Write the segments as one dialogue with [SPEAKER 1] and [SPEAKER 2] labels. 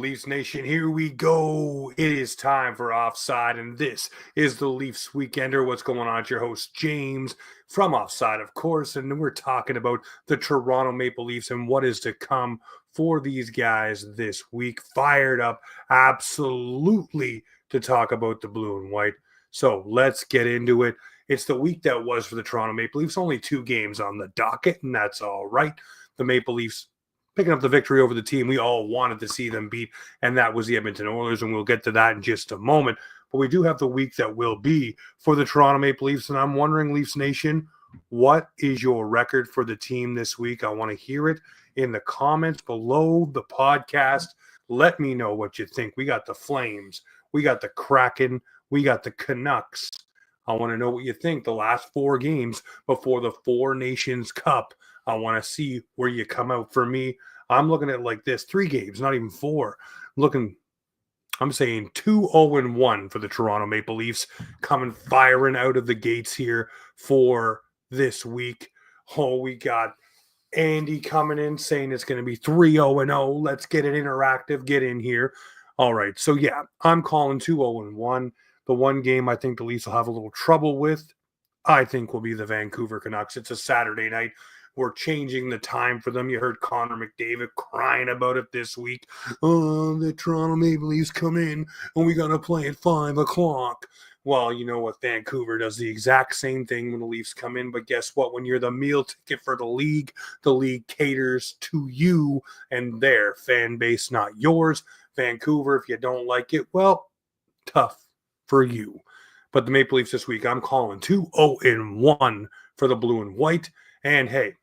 [SPEAKER 1] Leafs Nation, here we go. It is time for Offside, and this is the Leafs Weekender. What's going on? It's your host, James, from Offside, of course, and we're talking about the Toronto Maple Leafs and what is to come for these guys this week. Fired up, absolutely, to talk about the blue and white. So let's get into it. It's the week that was for the Toronto Maple Leafs. Only 2 games on the docket, and that's all right. The Maple Leafs picking up the victory over the team we all wanted to see them beat, and that was the Edmonton Oilers, and we'll get to that in just a moment. But we do have the week that will be for the Toronto Maple Leafs, and I'm wondering, Leafs Nation, what is your record for the team this week? I want to hear it in the comments below the podcast. Let me know what you think. We got the Flames, we got the Kraken, we got the Canucks. I want to know what you think. The last 4 games before the Four Nations Cup, I want to see where you come out. For me, I'm looking at it like this. 3 games, not even 4. I'm saying 2-0-1 for the Toronto Maple Leafs, coming firing out of the gates here for this week. Oh, we got Andy coming in saying it's going to be 3-0-0. Let's get it interactive. Get in here. All right. So, yeah, I'm calling 2-0-1. The one game I think the Leafs will have a little trouble with, I think, will be the Vancouver Canucks. It's a Saturday night. We're changing the time for them. You heard Connor McDavid crying about it this week. Oh, the Toronto Maple Leafs come in and we got to play at 5 o'clock. Well, you know what? Vancouver does the exact same thing when the Leafs come in. But guess what? When you're the meal ticket for the league caters to you and their fan base, not yours. Vancouver, if you don't like it, well, tough for you. But the Maple Leafs this week, I'm calling 2-0-1 for the blue and white. And hey,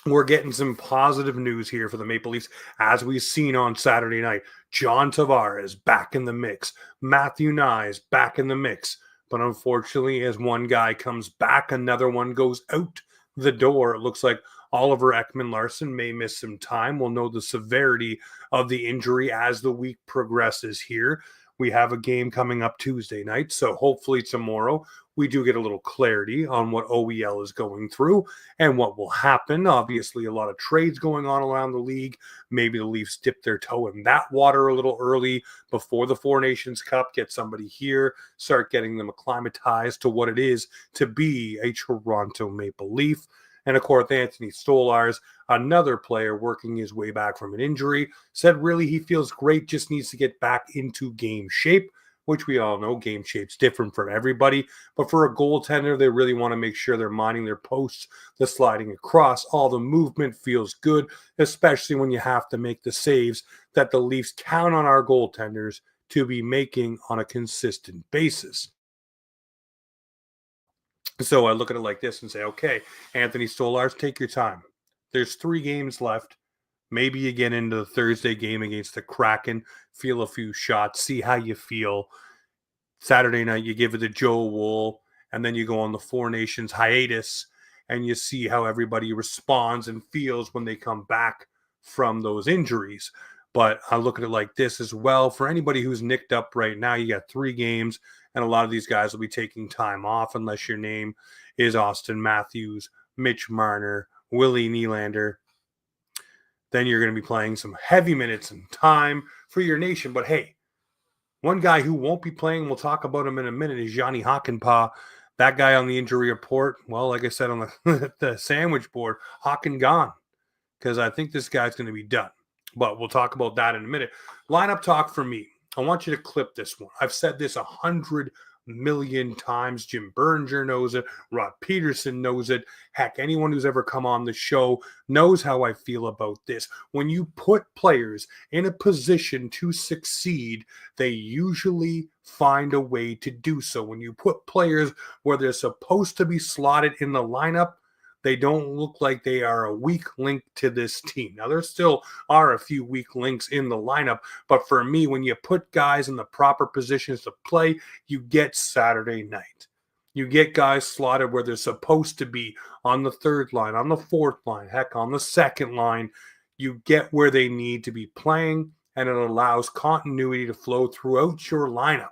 [SPEAKER 1] we're getting some positive news here for the Maple Leafs, as we've seen on Saturday night. John Tavares back in the mix. Matthew Knies back in the mix. But unfortunately, as one guy comes back, another one goes out the door. It looks like Oliver Ekman-Larsson may miss some time. We'll know the severity of the injury as the week progresses here. We have a game coming up Tuesday night, so hopefully tomorrow we do get a little clarity on what OEL is going through and what will happen. Obviously, a lot of trades going on around the league. Maybe the Leafs dip their toe in that water a little early before the Four Nations Cup, get somebody here, start getting them acclimatized to what it is to be a Toronto Maple Leaf. And of course, Anthony Stolarz, another player working his way back from an injury, said really he feels great, just needs to get back into game shape, which we all know game shape's different for everybody. But for a goaltender, they really want to make sure they're minding their posts, the sliding across, all the movement feels good, especially when you have to make the saves that the Leafs count on our goaltenders to be making on a consistent basis. So I look at it like this and say, okay, Anthony Stolarz, take your time. There's 3 games left. Maybe you get into the Thursday game against the Kraken, feel a few shots, see how you feel. Saturday night, you give it to Joe Wool, and then you go on the Four Nations hiatus, and you see how everybody responds and feels when they come back from those injuries. But I look at it like this as well. For anybody who's nicked up right now, you got 3 games, and a lot of these guys will be taking time off unless your name is Austin Matthews, Mitch Marner, Willie Nylander. Then you're going to be playing some heavy minutes and time for your nation. But hey, one guy who won't be playing, we'll talk about him in a minute, is Jani Hakan-gone. That guy on the injury report, well, like I said on the sandwich board, Hakan-gone, because I think this guy's going to be done. But we'll talk about that in a minute. Lineup talk for me. I want you to clip this one. I've said this 100 million times. Jim Berger knows it. Rod Peterson knows it. Heck, anyone who's ever come on the show knows how I feel about this. When you put players in a position to succeed, they usually find a way to do so. When you put players where they're supposed to be slotted in the lineup, they don't look like they are a weak link to this team. Now, there still are a few weak links in the lineup, but for me, when you put guys in the proper positions to play, you get Saturday night. You get guys slotted where they're supposed to be on the 3rd line, on the 4th line, heck, on the 2nd line. You get where they need to be playing, and it allows continuity to flow throughout your lineup.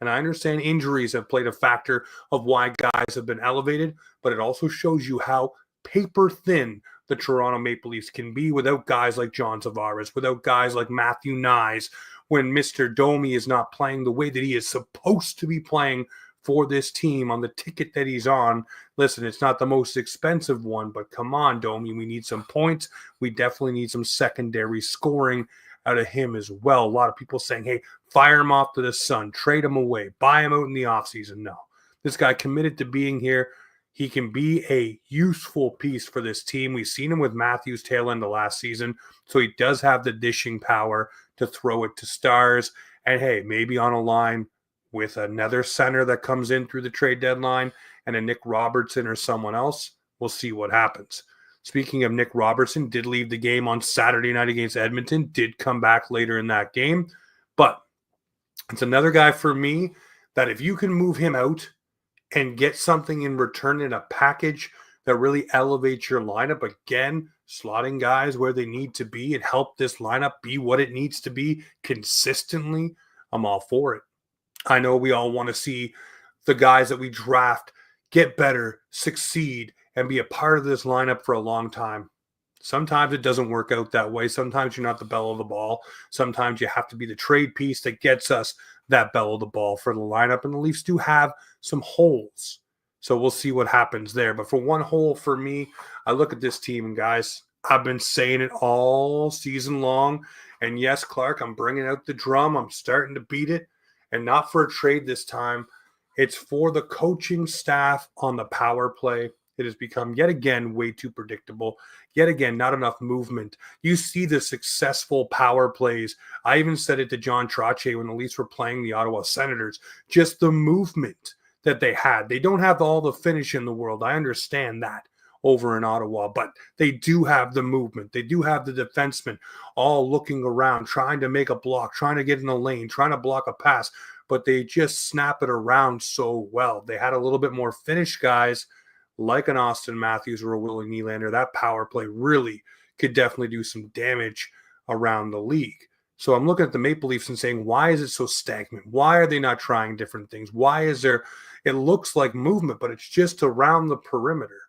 [SPEAKER 1] And I understand injuries have played a factor of why guys have been elevated, but it also shows you how paper thin the Toronto Maple Leafs can be without guys like John Tavares, without guys like Matthew Nyes, when Mr. Domi is not playing the way that he is supposed to be playing for this team on the ticket that he's on. Listen, it's not the most expensive one, but come on, Domi, we need some points. We definitely need some secondary scoring out of him as well. A lot of people saying, hey, fire him off to the sun, trade him away, buy him out in the offseason. No, this guy committed to being here. He can be a useful piece for this team. We've seen him with Matthews tail end of last season, so he does have the dishing power to throw it to Stolarz. And hey, maybe on a line with another center that comes in through the trade deadline and a Nick Robertson or someone else, we'll see what happens. Speaking of Nick Robertson, did leave the game on Saturday night against Edmonton, did come back later in that game. But it's another guy for me that if you can move him out and get something in return in a package that really elevates your lineup, again, slotting guys where they need to be and help this lineup be what it needs to be consistently, I'm all for it. I know we all want to see the guys that we draft get better, succeed, and be a part of this lineup for a long time. Sometimes it doesn't work out that way. Sometimes you're not the belle of the ball. Sometimes you have to be the trade piece that gets us that belle of the ball for the lineup. And the Leafs do have some holes. So we'll see what happens there. But for one hole for me, I look at this team, and guys, I've been saying it all season long. And yes, Clark, I'm bringing out the drum. I'm starting to beat it. And not for a trade this time. It's for the coaching staff on the power play. It has become, yet again, way too predictable. Yet again, not enough movement. You see the successful power plays. I even said it to John Trottier when the Leafs were playing the Ottawa Senators. Just the movement that they had. They don't have all the finish in the world. I understand that over in Ottawa, but they do have the movement. They do have the defensemen all looking around, trying to make a block, trying to get in the lane, trying to block a pass, but they just snap it around so well. They had a little bit more finish guys like an Austin Matthews or a Willie Nylander. That power play really could definitely do some damage around the league. So I'm looking at the Maple Leafs and saying, why is it so stagnant? Why are they not trying different things? Why is there, it looks like movement, but it's just around the perimeter.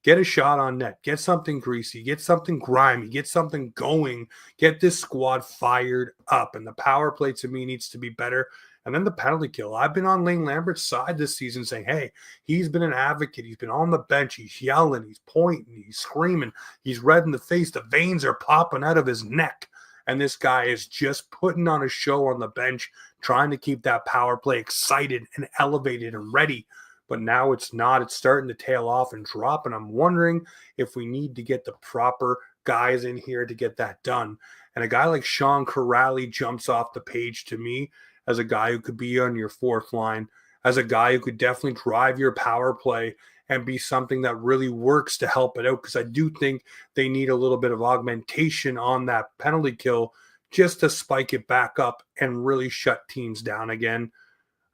[SPEAKER 1] Get a shot on net. Get something greasy. Get something grimy. Get something going. Get this squad fired up. And the power play to me needs to be better. And then the penalty kill. I've been on Lane Lambert's side this season saying, hey, he's been an advocate. He's been on the bench. He's yelling. He's pointing. He's screaming. He's red in the face. The veins are popping out of his neck. And this guy is just putting on a show on the bench, trying to keep that power play excited and elevated and ready. But now it's not. It's starting to tail off and drop. And I'm wondering if we need to get the proper guys in here to get that done. And a guy like Sean Corrali jumps off the page to me as a guy who could be on your fourth line, as a guy who could definitely drive your power play and be something that really works to help it out. Because I do think they need a little bit of augmentation on that penalty kill just to spike it back up and really shut teams down again.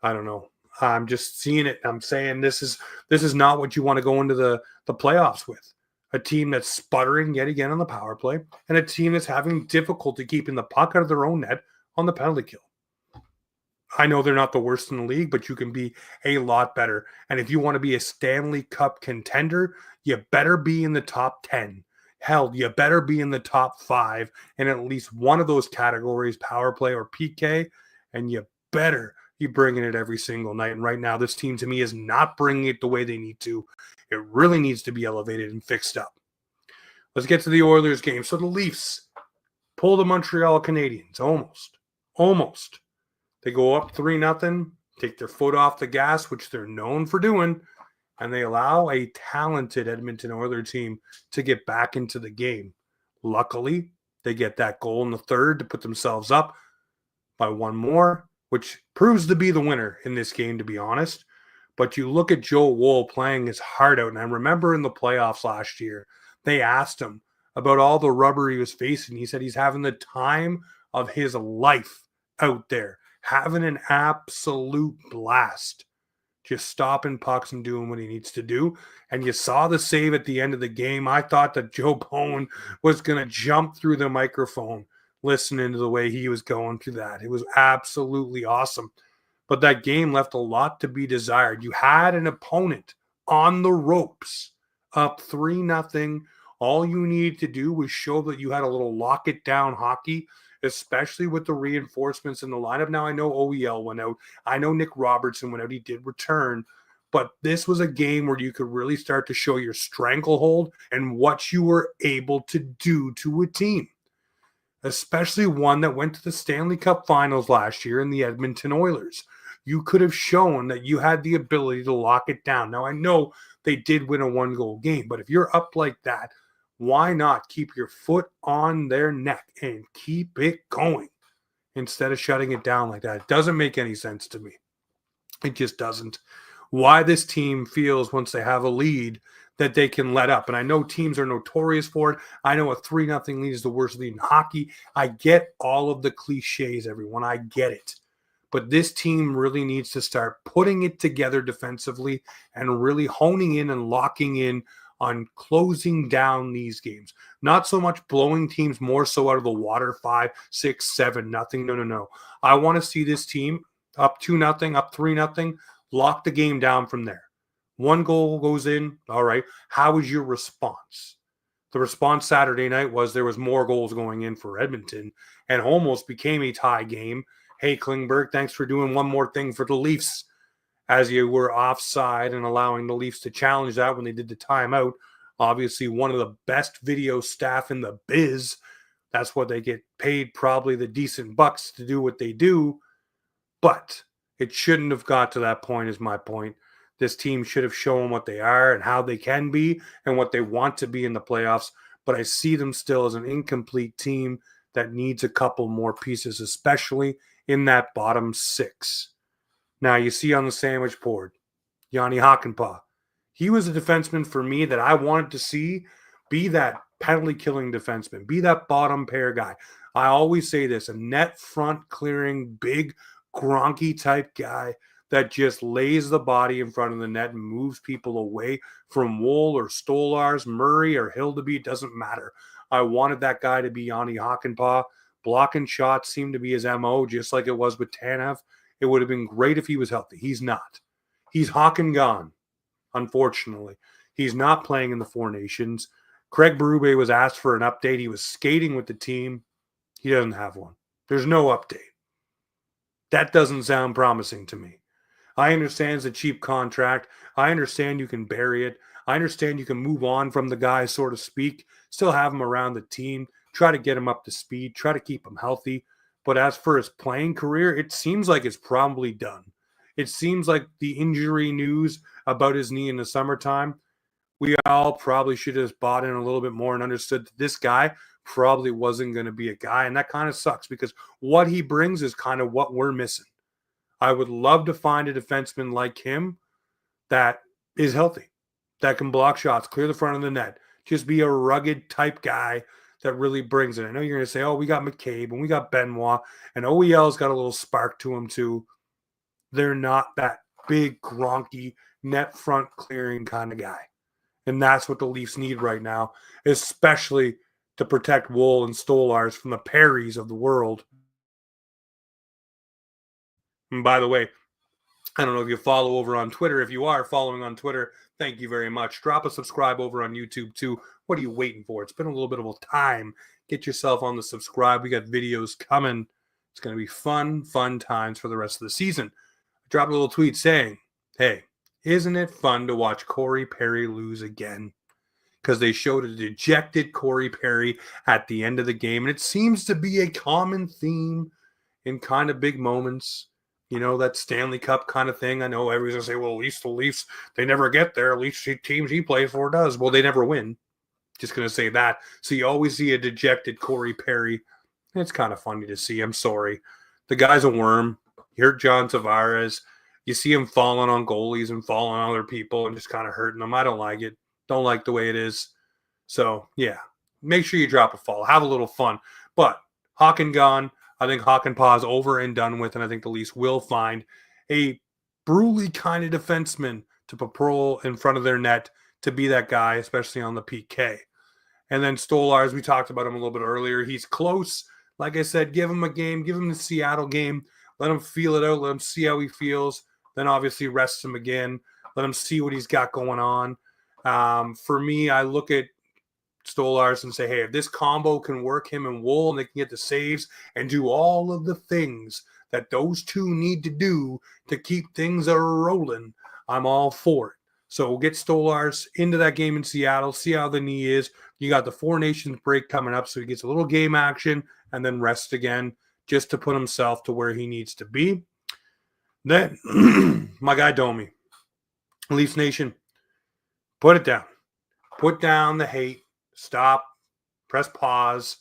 [SPEAKER 1] I don't know. I'm just seeing it. I'm saying this is not what you want to go into the playoffs with. A team that's sputtering yet again on the power play and a team that's having difficulty keeping the puck out of their own net on the penalty kill. I know they're not the worst in the league, but you can be a lot better. And if you want to be a Stanley Cup contender, you better be in the top 10. Hell, you better be in the top 5 in at least one of those categories, power play or PK, and you better be bringing it every single night. And right now, this team to me is not bringing it the way they need to. It really needs to be elevated and fixed up. Let's get to the Oilers game. So the Leafs pull the Montreal Canadiens. Almost. They go up 3-0, take their foot off the gas, which they're known for doing, and they allow a talented Edmonton Oilers team to get back into the game. Luckily, they get that goal in the third to put themselves up by one more, which proves to be the winner in this game, to be honest. But you look at Joe Woll playing his heart out, and I remember in the playoffs last year, they asked him about all the rubber he was facing. He said he's having the time of his life out there, having an absolute blast, just stopping pucks and doing what he needs to do. And you saw the save at the end of the game. I thought that Joe Bowen was going to jump through the microphone listening to the way he was going through that. It was absolutely awesome. But that game left a lot to be desired. You had an opponent on the ropes, up 3-0 All you need to do was show that you had a little lock it down hockey, especially with the reinforcements in the lineup. Now, I know OEL went out. I know Nick Robertson went out. He did return. But this was a game where you could really start to show your stranglehold and what you were able to do to a team, especially one that went to the Stanley Cup Finals last year in the Edmonton Oilers. You could have shown that you had the ability to lock it down. Now, I know they did win a 1-goal game, but if you're up like that, why not keep your foot on their neck and keep it going instead of shutting it down like that? It doesn't make any sense to me. It just doesn't. Why this team feels once they have a lead that they can let up. And I know teams are notorious for it. I know a 3-0 lead is the worst lead in hockey. I get all of the cliches, everyone. I get it. But this team really needs to start putting it together defensively and really honing in and locking in on closing down these games. Not so much blowing teams more so out of the water 5, 6, 7-0. No. I want to see this team up 2-0, up 3-0, lock the game down from there. 1 goal goes in. All right. How is your response? The response Saturday night was there was more goals going in for Edmonton and almost became a tie game. Hey, Klingberg, thanks for doing one more thing for the Leafs as you were offside and allowing the Leafs to challenge that when they did the timeout. Obviously, one of the best video staff in the biz. That's what they get paid, probably the decent bucks to do what they do. But it shouldn't have got to that point, is my point. This team should have shown what they are and how they can be and what they want to be in the playoffs. But I see them still as an incomplete team that needs a couple more pieces, especially in that bottom 6. Now, you see on the sandwich board, Yanni Hakan-gone. He was a defenseman for me that I wanted to see be that penalty-killing defenseman, be that bottom pair guy. I always say this, a net front clearing, big, Gronky type guy that just lays the body in front of the net and moves people away from Wool or Stolarz, Murray or Hildeby. It doesn't matter. I wanted that guy to be Yanni Hakan-gone. Blocking shots seemed to be his MO, just like it was with Tanev. It would have been great if he was healthy. He's not. He's Hakan-gone, unfortunately. He's not playing in the Four Nations. Craig Berube was asked for an update. He was skating with the team. He doesn't have one. There's no update. That doesn't sound promising to me. I understand it's a cheap contract. I understand you can bury it. I understand you can move on from the guy, so to speak, still have him around the team, try to get him up to speed, try to keep him healthy. But as for his playing career, it seems like it's probably done. It seems like the injury news about his knee in the summertime, we all probably should have bought in a little bit more and understood that this guy probably wasn't going to be a guy. And that kind of sucks because what he brings is kind of what we're missing. I would love to find a defenseman like him that is healthy, that can block shots, clear the front of the net, just be a rugged type guy that really brings it. I know you're going to say, oh, we got McCabe and we got Benoit, and OEL's got a little spark to him too. They're not that big, gronky, net front clearing kind of guy. And that's what the Leafs need right now, especially to protect Wool and Stolarz from the Perrys of the world. And by the way, I don't know if you follow over on Twitter. If you are following on Twitter, thank you very much. Drop a subscribe over on YouTube too. What are you waiting for? It's been a little bit of a time. Get yourself on the subscribe. We got videos coming. It's going to be fun times for the rest of the season. I dropped a little tweet saying, hey, isn't it fun to watch Corey Perry lose again? Because they showed a dejected Corey Perry at the end of the game. And it seems to be a common theme in kind of big moments. You know, that Stanley Cup kind of thing. I know everyone's going to say, well, at least the Leafs, they never get there. At least the teams he plays for does. Well, they never win. Just going to say that. So you always see a dejected Corey Perry. It's kind of funny to see. I'm sorry. The guy's a worm. You heard John Tavares. You see him falling on goalies and falling on other people and just kind of hurting them. I don't like it. Don't like the way it is. So, yeah. Make sure you drop a follow. Have a little fun. But Hakan-gone. I think Hakan-gone is over and done with, and I think the Leafs will find a Bruley kind of defenseman to patrol in front of their net to be that guy, especially on the PK. And then Stolarz, we talked about him a little bit earlier. He's close. Like I said, give him a game. Give him the Seattle game. Let him feel it out. Let him see how he feels. Then obviously rest him again. Let him see what he's got going on. For me, I look at Stolarz and say, hey, if this combo can work him and Wool and they can get the saves and do all of the things that those two need to do to keep things rolling, I'm all for it. So we'll get Stolarz into that game in Seattle, see how the knee is. You got the Four Nations break coming up, so he gets a little game action and then rest again just to put himself to where he needs to be. Then, my guy Domi, Leafs Nation, put it down. Put down the hate. Stop. Press pause.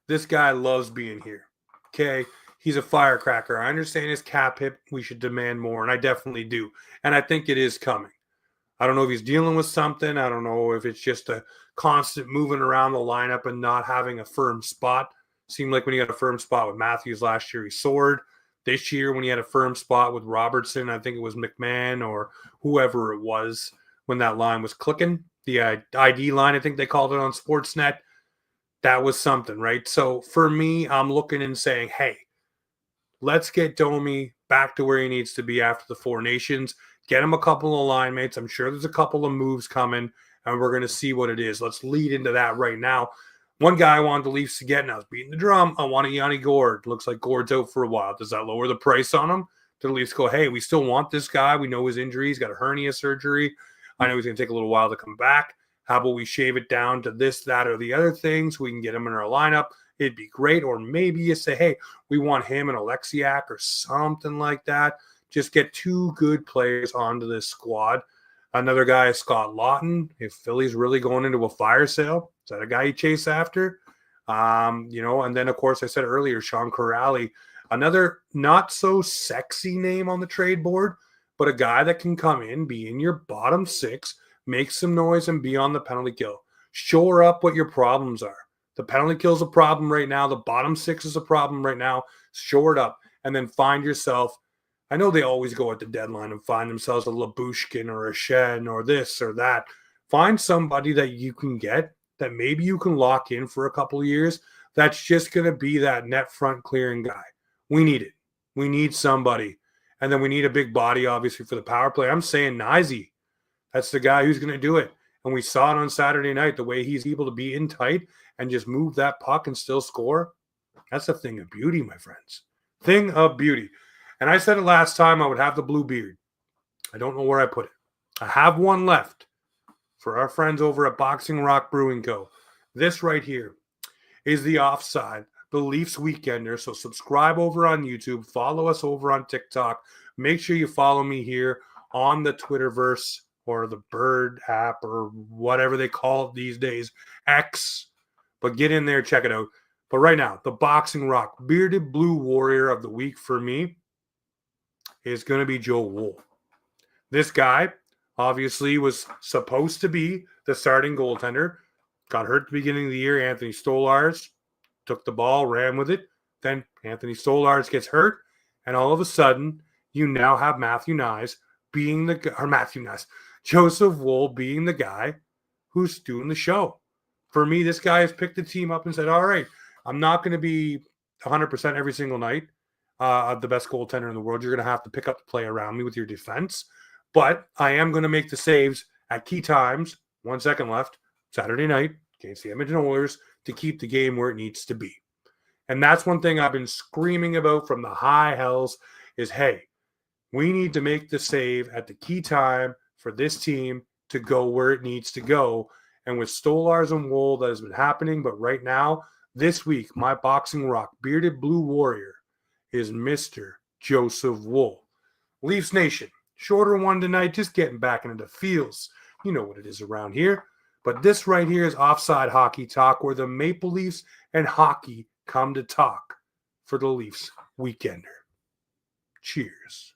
[SPEAKER 1] This guy loves being here. Okay? He's a firecracker. I understand his cap hit. We should demand more, and I definitely do. And I think it is coming. I don't know if he's dealing with something. I don't know if it's just a constant moving around the lineup and not having a firm spot. Seemed like when he had a firm spot with Matthews last year, he soared. This year, when he had a firm spot with Robertson, I think it was McMahon or whoever it was when that line was clicking. The ID line, I think they called it on Sportsnet. That was something, right? So for me, I'm looking and saying, hey, let's get Domi back to where he needs to be after the Four Nations. Get him a couple of line mates. I'm sure there's a couple of moves coming, and we're going to see what it is. Let's lead into that right now. One guy I wanted the Leafs to get, and I was beating the drum. I wanted Yanni Gourde. Looks like Gourde's out for a while. Does that lower the price on him? Do the Leafs go, hey, we still want this guy. We know his injury. He's got a hernia surgery. I know he's going to take a little while to come back. How about we shave it down to this, that, or the other thing so we can get him in our lineup? It'd be great. Or maybe you say, hey, we want him and Alexiak or something like that. Just get two good players onto this squad. Another guy is Scott Lawton. If Philly's really going into a fire sale, is that a guy you chase after? And then, of course, I said earlier, Sean Corrali, another not so sexy name on the trade board, but a guy that can come in, be in your bottom six, make some noise, and be on the penalty kill. Shore up what your problems are. The penalty kill is a problem right now. The bottom six is a problem right now. Shore it up, and then find yourself. I know they always go at the deadline and find themselves a Labushkin or a Shen or this or that. Find somebody that you can get that maybe you can lock in for a couple of years. That's just going to be that net front clearing guy. We need it. We need somebody. And then we need a big body, obviously, for the power play. I'm saying Nyzy. That's the guy who's going to do it. And we saw it on Saturday night, the way he's able to be in tight and just move that puck and still score. That's a thing of beauty, my friends. Thing of beauty. And I said it last time, I would have the blue beard. I don't know where I put it. I have one left for our friends over at Boxing Rock Brewing Co. This right here is the Offside, the Leafs Weekender. So subscribe over on YouTube. Follow us over on TikTok. Make sure you follow me here on the Twitterverse or the Bird app or whatever they call it these days, X. But get in there, check it out. But right now, the Boxing Rock Bearded Blue Warrior of the week for me is going to be Joe Wool. This guy obviously was supposed to be the starting goaltender. Got hurt at the beginning of the year. Anthony Stolarz took the ball, ran with it. Then Anthony Stolarz gets hurt. And all of a sudden, you now have Joseph Wool being the guy who's doing the show. For me, this guy has picked the team up and said, all right, I'm not going to be 100% every single night. The best goaltender in the world. You're going to have to pick up the play around me with your defense. But I am going to make the saves at key times. 1 second left. Saturday night against the Edmonton Oilers to keep the game where it needs to be. And that's one thing I've been screaming about from the high hells is, hey, we need to make the save at the key time for this team to go where it needs to go. And with Stolarz and Wool, that has been happening. But right now, this week, my Boxing Rock Bearded Blue Warrior is Mr. Joseph Wool. Leafs Nation, shorter one tonight, just getting back into the feels. You know what it is around here. But this right here is Offside Hockey Talk, where the Maple Leafs and hockey come to talk for the Leafs Weekender. Cheers.